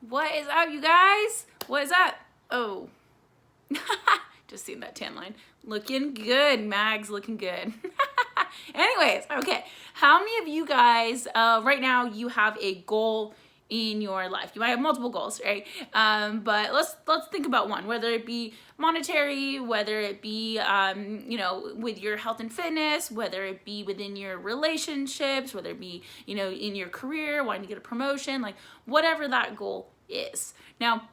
What is up, you guys? What is up? Oh, just seen that tan line. Looking good, Mags, looking good. Anyways, okay. How many of you guys, right now, you have a goal in your life? You might have multiple goals, right? But let's think about one, whether it be monetary, whether it be, with your health and fitness, whether it be within your relationships, whether it be, in your career, wanting to get a promotion, like whatever that goal is. Now,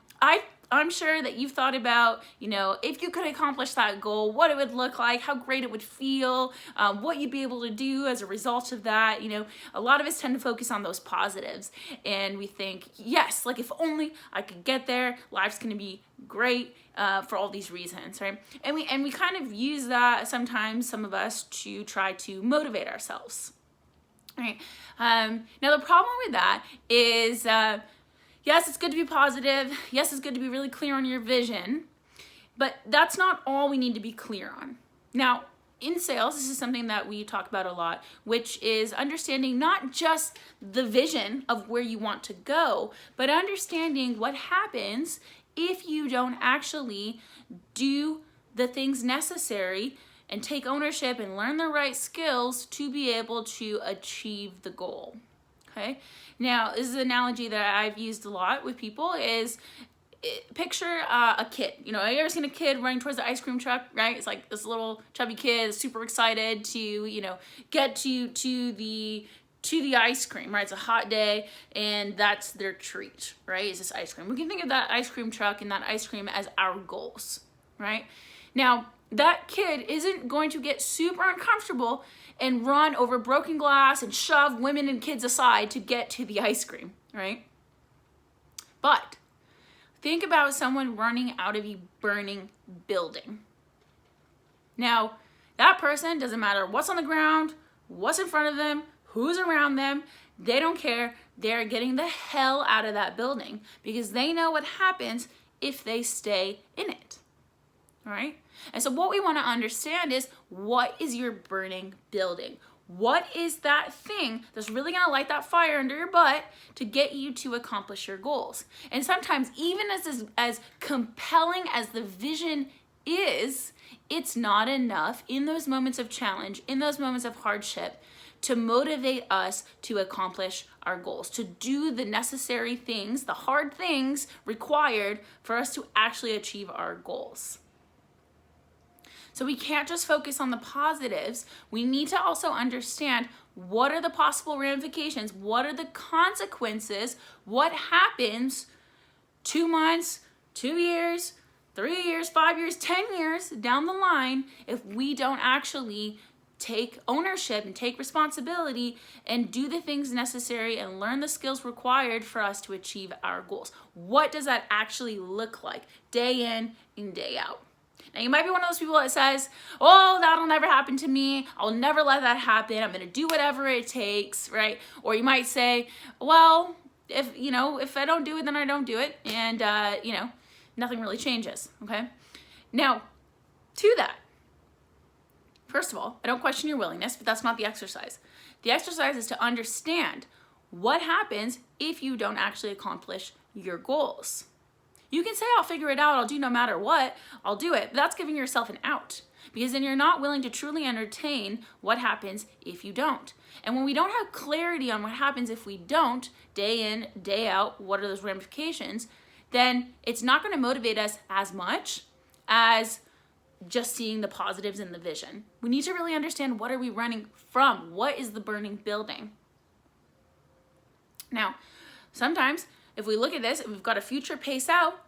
I'm sure that you've thought about, if you could accomplish that goal, what it would look like, how great it would feel, what you'd be able to do as a result of that. A lot of us tend to focus on those positives, and we think, yes, like if only I could get there, life's gonna be great for all these reasons, right? And we kind of use that sometimes, some of us, to try to motivate ourselves, right? Now the problem with that is. Yes, it's good to be positive. Yes, it's good to be really clear on your vision, but that's not all we need to be clear on. Now, in sales, this is something that we talk about a lot, which is understanding not just the vision of where you want to go, but understanding what happens if you don't actually do the things necessary and take ownership and learn the right skills to be able to achieve the goal. Okay. Now, this is an analogy that I've used a lot with people is picture a kid. You ever seen a kid running towards the ice cream truck, right? It's like this little chubby kid is super excited to, get to the ice cream, right? It's a hot day and that's their treat, right? Is this ice cream. We can think of that ice cream truck and that ice cream as our goals, right? Now, that kid isn't going to get super uncomfortable and run over broken glass and shove women and kids aside to get to the ice cream, right? But think about someone running out of a burning building. Now, that person, doesn't matter what's on the ground, what's in front of them, who's around them, they don't care. They're getting the hell out of that building because they know what happens if they stay in it, all right? And so what we want to understand is, what is your burning building? What is that thing that's really going to light that fire under your butt to get you to accomplish your goals? And sometimes, even as compelling as the vision is, it's not enough in those moments of challenge, in those moments of hardship, to motivate us to accomplish our goals, to do the necessary things, the hard things required for us to actually achieve our goals. So we can't just focus on the positives. We need to also understand, what are the possible ramifications? What are the consequences? What happens 2 months, 2 years, 3 years, 5 years, 10 years down the line if we don't actually take ownership and take responsibility and do the things necessary and learn the skills required for us to achieve our goals? What does that actually look like day in and day out? Now, you might be one of those people that says, oh, that'll never happen to me. I'll never let that happen. I'm going to do whatever it takes, right? Or you might say, well, if I don't do it, then I don't do it. And, nothing really changes, okay? Now, to that, first of all, I don't question your willingness, but that's not the exercise. The exercise is to understand what happens if you don't actually accomplish your goals. You can say, I'll figure it out, I'll do no matter what, I'll do it. But that's giving yourself an out, because then you're not willing to truly entertain what happens if you don't. And when we don't have clarity on what happens if we don't, day in, day out, what are those ramifications, then it's not going to motivate us as much as just seeing the positives in the vision. We need to really understand, what are we running from? What is the burning building? Now, sometimes, if we look at this, if we've got a future pace out,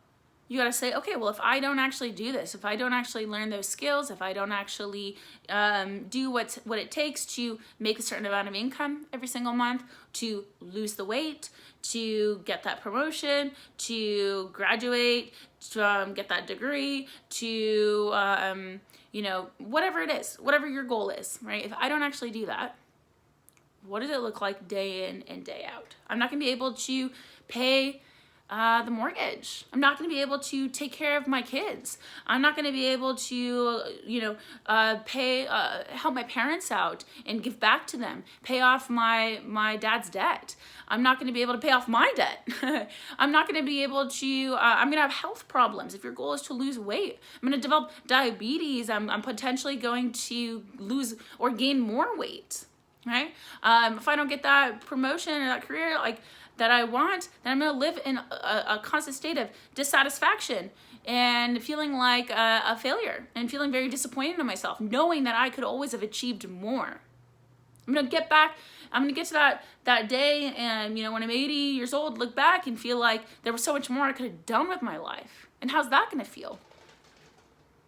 you got to say, okay, well, if I don't actually do this, if I don't actually learn those skills, if I don't actually do what it takes to make a certain amount of income every single month, to lose the weight, to get that promotion, to graduate, to get that degree, to, whatever it is, whatever your goal is, right? If I don't actually do that, what does it look like day in and day out? I'm not going to be able to pay the mortgage. I'm not going to be able to take care of my kids. I'm not going to be able to, help my parents out and give back to them, pay off my dad's debt. I'm not going to be able to pay off my debt. I'm not going to be able to, I'm going to have health problems. If your goal is to lose weight, I'm going to develop diabetes. I'm potentially going to lose or gain more weight, right? If I don't get that promotion or that career, that I want, then I'm going to live in a constant state of dissatisfaction and feeling like a failure and feeling very disappointed in myself, knowing that I could always have achieved more. I'm going to get to that day and, when I'm 80 years old, look back and feel like there was so much more I could have done with my life. And how's that going to feel?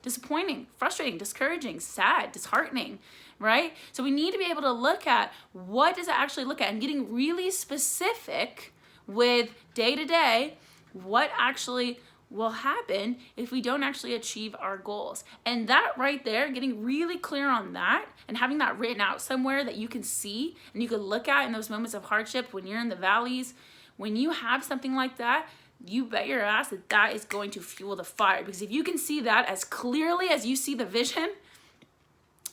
Disappointing, frustrating, discouraging, sad, disheartening, right? So we need to be able to look at what does it actually look at and getting really specific with day to day, what actually will happen if we don't actually achieve our goals. And that right there, getting really clear on that and having that written out somewhere that you can see and you can look at in those moments of hardship when you're in the valleys, when you have something like that, you bet your ass that that is going to fuel the fire. Because if you can see that as clearly as you see the vision,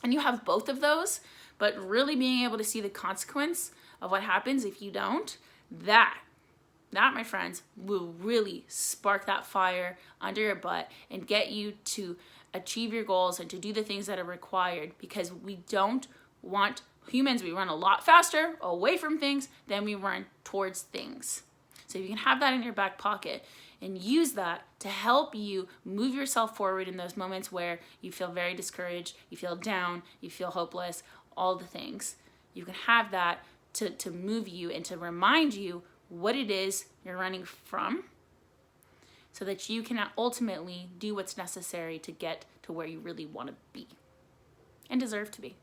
and you have both of those, but really being able to see the consequence of what happens if you don't, that, my friends, will really spark that fire under your butt and get you to achieve your goals and to do the things that are required, because we don't want humans, we run a lot faster away from things than we run towards things. So you can have that in your back pocket and use that to help you move yourself forward in those moments where you feel very discouraged, you feel down, you feel hopeless, all the things. You can have that to move you and to remind you what it is you're running from, so that you can ultimately do what's necessary to get to where you really want to be and deserve to be.